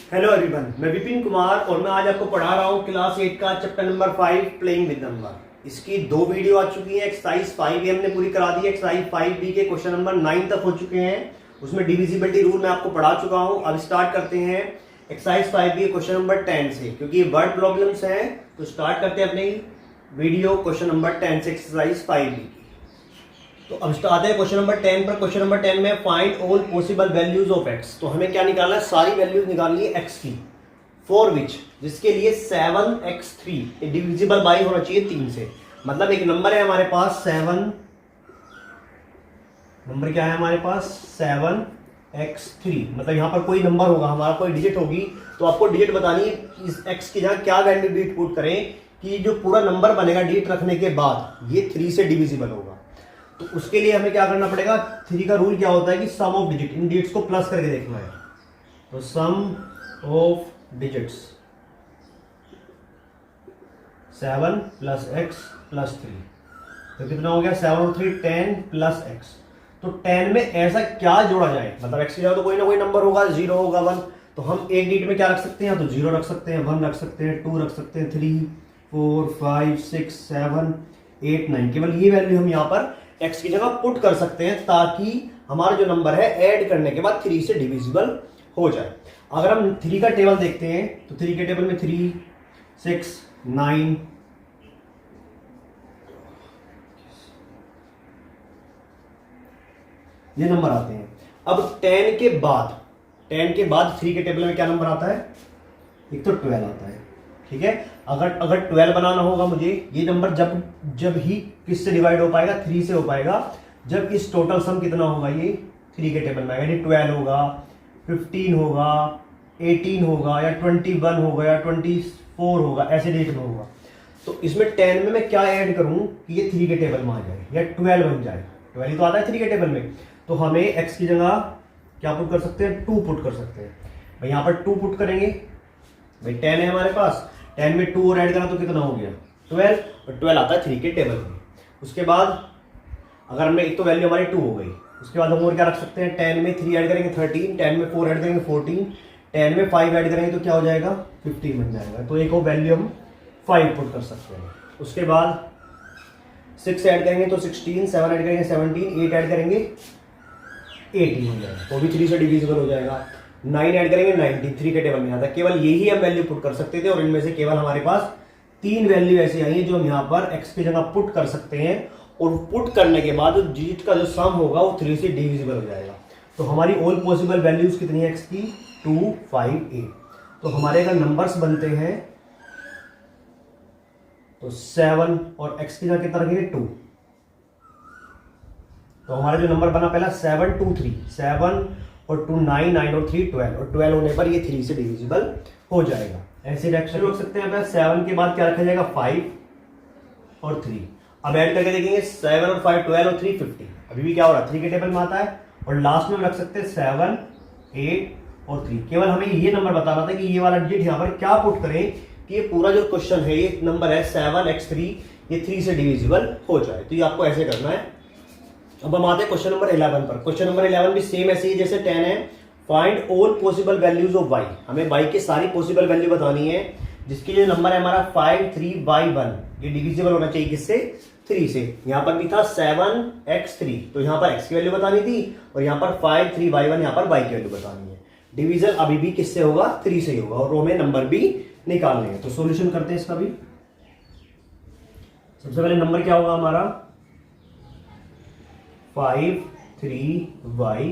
Hello everyone, मैं विपिन कुमार और मैं आज आपको पढ़ा रहा हूँ क्लास 8 का chapter number 5 playing with number. इसकी 2 वीडियो आ चुकी है। एक्सरसाइज 5 हमने पूरी करा दी है। एक्सरसाइज 5B के क्वेश्चन नंबर 9 तक हो चुके हैं। उसमें डिविजिबिलिटी रूल मैं आपको पढ़ा चुका हूँ। अब स्टार्ट करते हैं एक्सरसाइज 5B क्वेश्चन नंबर 10 से, क्योंकि वर्ड प्रॉब्लम्स हैं। तो स्टार्ट करते हैं अपनी वीडियो क्वेश्चन नंबर 10 से, एक्सरसाइज 5B। तो अब आते हैं क्वेश्चन नंबर 10 पर। क्वेश्चन नंबर 10 में find all possible values of x. तो हमें क्या निकालना है? सारी वैल्यूज निकालनी है एक्स की। फॉर विच, जिसके लिए 7x3 डिविजिबल बाई होना चाहिए 3 से। मतलब एक नंबर है हमारे पास 7, नंबर क्या है हमारे पास 7x3। मतलब यहां पर कोई नंबर होगा, हमारा कोई डिजिट होगी, तो आपको डिजिट बतानी है इस x की जगह क्या वैल्यू डिजिट पुट करें कि जो पूरा नंबर बनेगा डिजिट रखने के बाद ये 3 से डिविजिबल होगा। तो उसके लिए हमें क्या करना पड़ेगा? 3 का रूल क्या होता है कि सम ऑफ डिजिट, इन डिजिट्स को प्लस करके देखना है। तो sum of digits 7 plus x plus 3, तो कितना हो गया? 7 और 3 10 प्लस एक्स। तो 10 में ऐसा क्या जोड़ा जाए? मतलब एक्स की जगह तो कोई ना कोई नंबर होगा, 0 होगा, 1। तो हम एक डिजिट में क्या रख सकते हैं? तो 0 रख सकते हैं, 1 रख सकते हैं, 2 रख सकते हैं, 3 4 5 6 7 8 9। केवल ये वैल्यू हम यहाँ पर एक्स की जगह पुट कर सकते हैं ताकि हमारा जो नंबर है ऐड करने के बाद 3 से डिविजिबल हो जाए। अगर हम 3 का टेबल देखते हैं तो 3 के टेबल में 3 6 9 ये नंबर आते हैं। अब 10 के बाद 3 के टेबल में क्या नंबर आता है? एक तो 12 आता है। ठीक है, अगर 12 बनाना होगा मुझे, ये नंबर जब ही किससे डिवाइड हो पाएगा? 3 से हो पाएगा, जब इस टोटल सम कितना होगा? ये 3 के टेबल में आएगा। यानी 12 होगा, 15 होगा, 18 होगा, या 21 होगा, या 24 होगा, ऐसे डेट में होगा। तो इसमें 10 में मैं क्या ऐड करूं कि ये 3 के टेबल में आ जाए या 12 बन जाए? 12 ही तो आता है 3 के टेबल में। तो हमें एक्स की जगह क्या पुट कर सकते हैं? 2 पुट कर सकते हैं। भाई यहां पर 2 पुट करेंगे। भाई 10 है हमारे पास, 10 में 2 और ऐड करा तो कितना हो गया? 12, और 12 आता है 3 के टेबल में। उसके बाद अगर हमने एक तो वैल्यू हमारी 2 हो गई, उसके बाद हम और क्या रख सकते हैं? 10 में 3 ऐड करेंगे 13, 10 में 4 ऐड करेंगे 14, 10 में 5 ऐड करेंगे तो क्या हो जाएगा? 15 बन जाएगा। तो एक और वैल्यू हम 5 पुट कर सकते हैं। उसके बाद 6 ऐड करेंगे तो 16, 7 ऐड करेंगे 17, 8 ऐड करेंगे 18 हो जाएगा, तो भी 3 से डिविजिबल हो जाएगा। 9 ऐड करेंगे 93 के टेबल में आता है। केवल यही हम वैल्यू पुट कर सकते थे और इनमें से केवल हमारे पास 3 वैल्यू ऐसी आई है जो हम यहाँ पर x की जगह पुट कर सकते हैं, और पुट करने के बाद डिजिट का जो सम होगा वो 3 से डिविजिबल हो जाएगा। तो हमारी ऑल पॉसिबल वैल्यूज कितनी है x की? 2 5 8। तो हमारे अगर नंबर्स बनते हैं तो 7 और x की जगह कितना रखेंगे? 2। तो हमारा जो नंबर बना पहला 7 2 3, 7 और 2 9, 9 और 3 12, और 12 होने पर ये 3 से डिविजिबल हो जाएगा। ऐसे रिएक्शन रख सकते हैं। 7 के बाद क्या रखा जाएगा? 5 और 3। अब ऐड करके देखेंगे 7 और 5 12 और 3 15। अभी भी क्या हो रहा है? 3 के टेबल में आता है। और लास्ट में हम रख सकते हैं 7 8 और 3। केवल हमें ये नंबर बताना था कि ये वाला डिजिट यहाँ पर क्या पुट करें कि ये पूरा जो क्वेश्चन है, ये नंबर है 7x3, ये 3 से डिविजिबल हो जाए। तो ये आपको ऐसे करना है। अब हम आते हैं क्वेश्चन नंबर 11 पर। क्वेश्चन नंबर 11 भी सेम ऐसे ही जैसे 10 है। Find all possible values of y। हमें y की सारी पॉसिबल वैल्यू बतानी है, जिसकी जो नंबर है हमारा 5 3 by 1, ये डिविजिबल होना चाहिए किससे? 3 से। यहां पर भी था 7x3, तो यहां पर x की वैल्यू बतानी थी, और यहां पर 5 3 by 1, यहां पर y की वैल्यू बतानी है। डिविजन अभी भी किससे होगा? 3 से ही होगा, और हमें नंबर भी निकालने हैं। तो सोल्यूशन करते हैं इसका भी। सबसे पहले नंबर क्या होगा हमारा? 5 3 by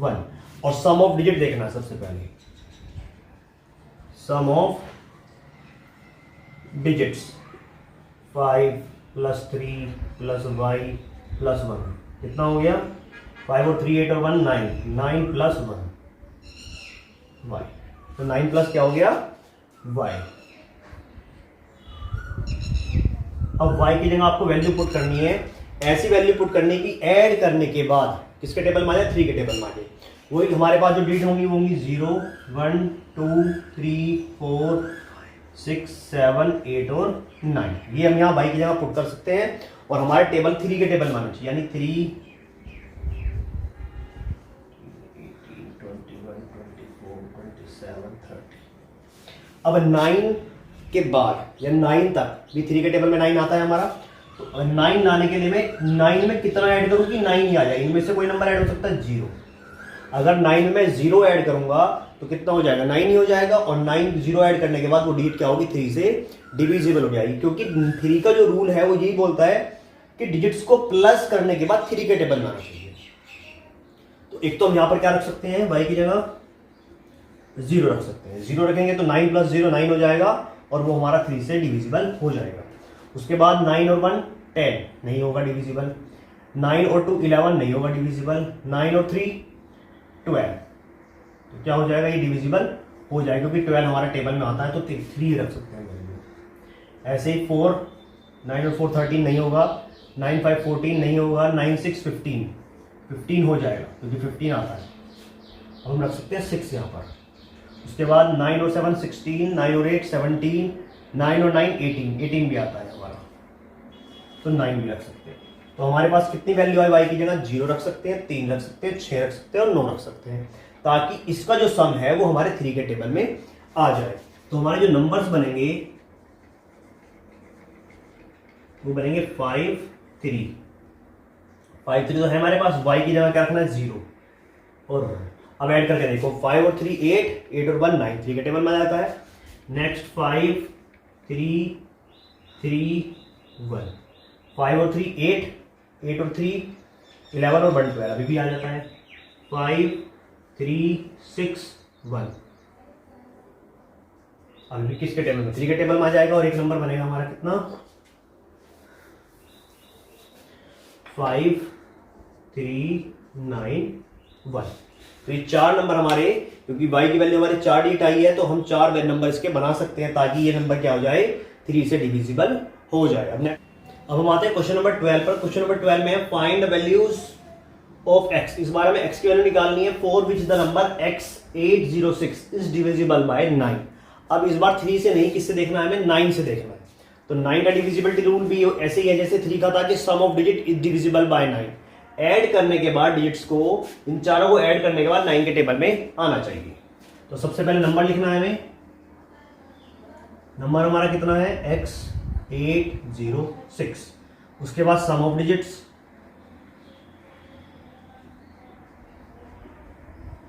1, और सम ऑफ डिजिट देखना है सबसे पहले। Sum of digits 5 plus 3 plus y plus 1 कितना हो गया? 5 और 3 8 और 1 9, 9 प्लस 1 y। तो 9 प्लस क्या हो गया? y। अब y की जगह आपको वैल्यू पुट करनी है। ऐसी वैल्यू पुट करने की ऐड करने के बाद किसके टेबल में आ जाए? 3 के टेबल में आ जाए। वही हमारे पास जो डिजिट होंगी वो होंगी 0 1 2 3 4 6 7 8 और 9। ये हम यहाँ y की जगह पुट कर सकते हैं, और हमारे टेबल 3 के टेबल में आना चाहिए। यानी 3 18 21 24 27 30 अब 9 के बाद या 9 तक भी 3 के टेबल में 9 आता है हमारा, तो 9 लाने के लिए मैं 9 में कितना ऐड करूं कि 9 ही आ जाए, इनमें से कोई नंबर ऐड हो सकता है 0। अगर 9 में 0 ऐड करूंगा तो कितना हो जाएगा, 9 ही हो जाएगा, और 9 0 ऐड करने के बाद वो डिजिट क्या होगी, 3 से डिविजिबल हो जाएगी, क्योंकि 3 का जो रूल है वो यही बोलता है कि डिजिट्स को प्लस करने के बाद 3 के टेबल में आना चाहिए। तो एक तो हम यहां पर क्या रख सकते हैं, y की जगह 0 रख सकते हैं, 0 रखेंगे तो 9 + 0 9 हो जाएगा, और वो हमारा 3 से डिविजिबल हो जाएगा। उसके बाद 9 और 1 10 नहीं होगा डिविजिबल, 9 और 2 11 नहीं होगा डिविजिबल, 9 और 3 12, तो क्या हो जाएगा, ये डिविजिबल हो जाएगा, क्योंकि 12 हमारा टेबल में आता है, तो 3 रख सकते हैं वैल्यू। ऐसे ही 4 9 और 4 13 नहीं होगा, 9 5 14 नहीं होगा, 9 6 15 हो जाएगा, क्योंकि 15 आता है। अब हम रख सकते हैं 6 यहाँ पर। उसके बाद 9 और 7 16, 9 और 8 17, 9 और 9 18 भी आता है हमारा, तो 9 भी रख सकते हैं। तो हमारे पास कितनी वैल्यू है y की जगह, 0 रख सकते हैं, 3 रख सकते हैं, 6 रख सकते हैं और 9 रख सकते हैं, ताकि इसका जो सम है वो हमारे 3 के टेबल में आ जाए। तो हमारे जो नंबर्स बनेंगे वो बनेंगे 5 3 तो है हमारे पास, y की जगह क्या रखना है 0 और 1। अब ऐड करके देखो, 5 और 3 8 और 1 9, 3 के टेबल में आ जाता है। नेक्स्ट 5 3 3 1, 5 और 3 8 और 3 11 और 1 12 अभी भी आ जाता है। 5 3 6 1 अभी किसके टेबल में, 3 के टेबल में आ जाएगा, और एक नंबर बनेगा हमारा कितना 5 3 9 1। तो ये 4 नंबर हमारे, क्योंकि y की वैल्यू हमारी 4 डिजिट आई है, तो हम 4 नंबर इसके बना सकते हैं, ताकि ये नंबर क्या हो जाए, 3 से डिविजिबल हो जाए। अब हम आते हैं क्वेश्चन नंबर 12 पर। क्वेश्चन नंबर 12 में है find the values of x। इस बारे में x की वैल्यू निकालनी है, for which the number x806 is divisible by 9। अब इस बार 3 से नहीं, किससे देखना है हमें, 9 से देखना है। तो 9 का डिविजिबिलिटी रूल भी ऐसे ही है जैसे 3 का था, कि sum of digit is divisible by 9। Add करने के बाद डिजिट्स को, इन चारों को ऐड करने के बाद 9 के टेबल में आना चाहिए। तो सबसे पहले नंबर लिखना है हमें, नंबर हमारा कितना है x806। उसके बाद सम ऑफ डिजिट्स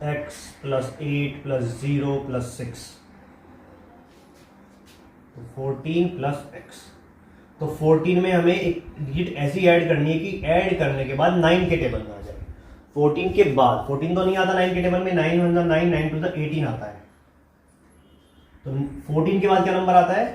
x + 8 + 0 + 6, तो 14 + x। तो 14 में हमें एक डिजिट ऐसी ऐड करनी है कि ऐड करने के बाद 9 के टेबल में आ जाए। 14 के बाद, 14 तो नहीं आता 9 के टेबल में, 9 × 9 9 × 2 18 आता है। तो 14 के बाद क्या नंबर आता है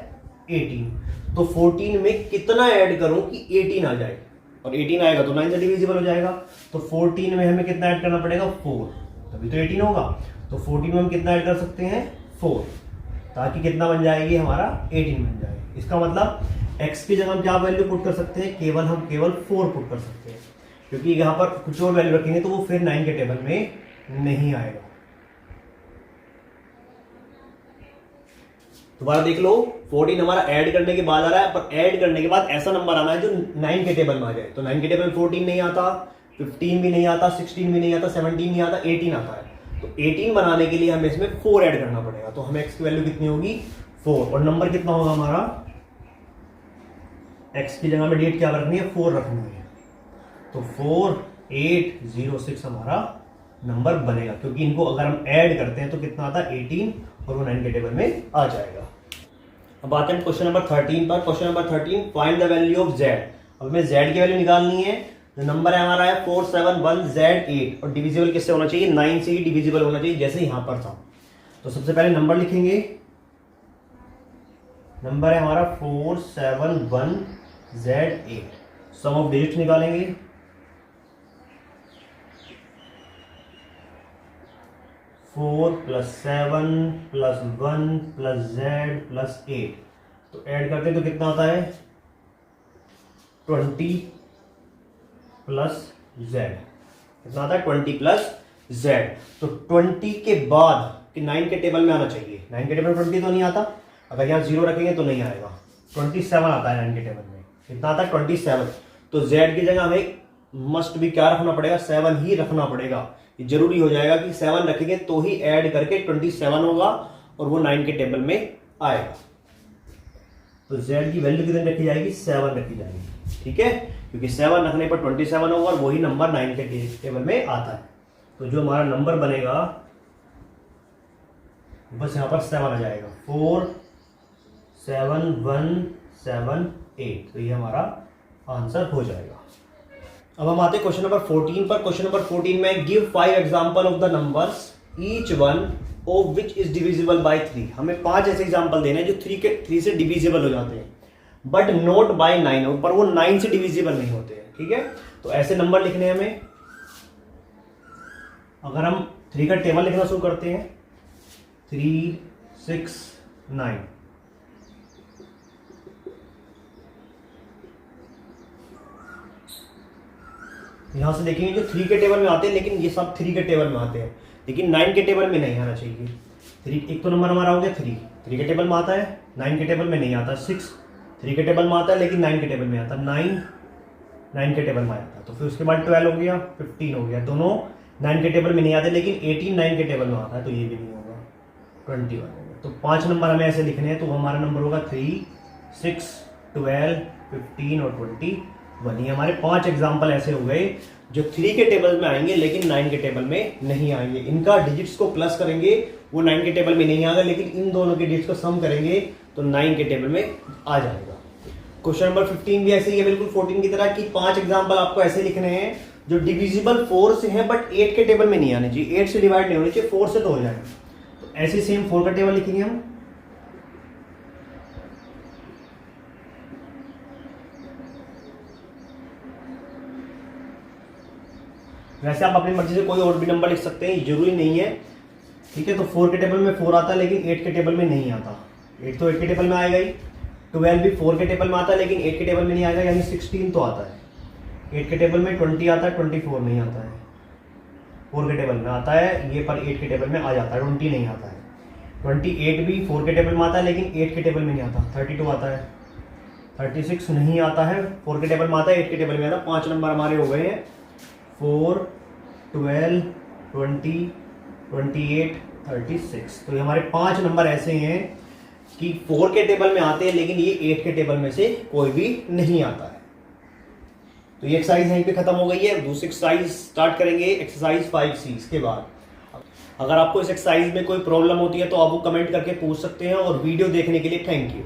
18। तो 14 में कितना ऐड करूं कि 18 आ जाए, और 18 आएगा तो 9 से डिविजिबल हो जाएगा। तो 14 में हमें कितना ऐड करना पड़ेगा 4, तभी तो 18 होगा। तो 14 में हम कितना ऐड कर सकते हैं 4, ताकि कितना बन जाएगी हमारा 18 बन जाएगी। इसका मतलब x की जगह हम क्या वैल्यू पुट कर सकते हैं, केवल 4 पुट कर सकते हैं, क्योंकि यहाँ पर कुछ और वैल्यू रखेंगे तो वो फिर 9 के टेबल में नहीं आएगा। दोबारा देख लो, 14 हमारा ऐड करने के बाद आ रहा है, पर ऐड करने के बाद ऐसा नंबर आना है जो 9 के टेबल में आ जाए। तो 9 के टेबल में 14 नहीं आता, 15 भी नहीं आता, 16 भी नहीं आता, 17 नहीं आता, 18 आता है। तो 18 बनाने के लिए हमें इसमें 4 ऐड करना पड़ेगा। तो हमें x की वैल्यू कितनी होगी 4, और नंबर कितना होगा हमारा, x की जगह में डिजिट क्या रखनी है 4 रखनी है। तो 4806 हमारा नंबर बनेगा, क्योंकि इनको अगर हम ऐड करते हैं तो कितना आता है 18, और वो 9 के टेबल में आ जाएगा। अब आते हैं क्वेश्चन नंबर 13 पर। Question number 13, find the value of z। अब हमें z की वैल्यू निकालनी है। जो नंबर है हमारा है 471z8, और डिविजिबल किससे होना चाहिए 9 से ही डिविजिबल होना चाहिए, जैसे यहां पर था। तो सबसे पहले नंबर लिखेंगे, नंबर है हमारा 471z8। सम ऑफ डिजिट्स निकालेंगे, 4 + 7 + 1 + z + 8। तो ऐड करते हैं तो कितना आता है 20 + z। कितना आता है 20 + z। तो 20 के बाद कि 9 के टेबल में आना चाहिए। 9 के टेबल में 20 तो नहीं आता, अगर यहाँ 0 रखेंगे तो नहीं आएगा। 27 आता है 9 के टेबल में। कितना आता है 27। तो z की जगह हमें मस्ट भी क्या रखना पड़ेगा 7 ही रखना पड़ेगा। ये जरूरी हो जाएगा कि 7 रखेंगे तो ही ऐड करके 27 होगा, और वो 9 के टेबल में आएगा। तो z की वैल्यू कितनी रखी जाएगी, 7 रखी जाएगी, ठीक है, क्योंकि 7 रखने पर 27 होगा और वही नंबर 9 के टेबल में आता है। तो जो हमारा नंबर बनेगा बस यहाँ पर 7 आ जाएगा, 4 7 1 7 8। तो ये हमारा आंसर हो जाएगा। अब हम आते हैं क्वेश्चन नंबर 14 पर। क्वेश्चन नंबर 14 में give 5 example of the numbers each one of which is divisible bye 3। हमें 5 ऐसे एग्जांपल देने हैं जो 3 से डिविजिबल हो जाते हैं, बट नॉट बाय 9, पर वो 9 से डिविजिबल नहीं होते हैं, ठीक है। तो ऐसे नंबर लिखने हैं हमें। अगर हम 3 का टेबल लिखना शुरू करते हैं, 3 6 9, यहां से देखेंगे जो 3 के टेबल में आते हैं, लेकिन ये सब 3 के टेबल में आते हैं, लेकिन 9 के टेबल में नहीं आना चाहिए। 3 एक तो नंबर हमारा हो गया 3 के टेबल में आता है, 9 के टेबल में नहीं आता। 6 3 के टेबल में आता है लेकिन 9 के टेबल में आता। 9 के टेबल में आता है। तो फिर उसके बाद 12 हो गया, 15 हो गया, दोनों 9 के टेबल में नहीं आते, लेकिन 18 9 के टेबल में आता है, तो ये भी नहीं होगा। 21 हो गया। तो 5 नंबर हमें ऐसे लिखने हैं, तो हमारा नंबर होगा 3 6 12 15 और 21। ये हमारे 5 एग्जाम्पल ऐसे हो गए जो 3 के टेबल में आएंगे लेकिन 9 के टेबल में नहीं आएंगे। इनका डिजिट्स को प्लस करेंगे, वो 9 के टेबल में नहीं आएगा, लेकिन इन दोनों के डिजिट्स को सम करेंगे तो 9 के टेबल में आ जाएगा। क्वेश्चन नंबर 15 भी ऐसे ही है, बिल्कुल 14 की तरह, कि 5 एग्जाम्पल आपको ऐसे लिखने हैं जो डिविजिबल 4 से है बट 8 के टेबल में नहीं आने चाहिए। 8 से डिवाइड नहीं होने चाहिए, 4 से तो हो जाएगा। तो ऐसे सेम 4 का टेबल लिखेंगे हम। वैसे आप अपनी मर्जी से कोई और भी नंबर लिख सकते हैं, जरूरी नहीं है, ठीक है। तो 4 के टेबल में 4 आता है लेकिन 8 के टेबल में नहीं आता। 8 तो 8 के टेबल में आएगा ही। 12 भी 4 के टेबल में आता है लेकिन 8 के टेबल में नहीं आएगा, यानी 16 तो आता है 8 के टेबल में। 20 आता है, 24 नहीं आता है, 4 के टेबल में आता है ये, पर 8 के टेबल में आ जाता है, 20 नहीं आता है। 28 भी 4 के टेबल में आता है लेकिन 8 के टेबल में नहीं आता। 32 आता है, 36 नहीं आता है, 4 के टेबल में आता है, 8 के टेबल में आता है। 5 नंबर हमारे हो गए हैं, 4 12 20 28 36। तो ये हमारे 5 नंबर ऐसे हैं कि 4 के टेबल में आते हैं लेकिन ये 8 के टेबल में से कोई भी नहीं आता है। तो ये एक्सरसाइज यहीं पे खत्म हो गई है। दूसरी एक्सरसाइज स्टार्ट करेंगे, एक्सरसाइज 5C। इसके बाद अगर आपको इस एक्सरसाइज में कोई प्रॉब्लम होती है तो आप वो कमेंट करके पूछ सकते हैं, और वीडियो देखने के लिए थैंक यू।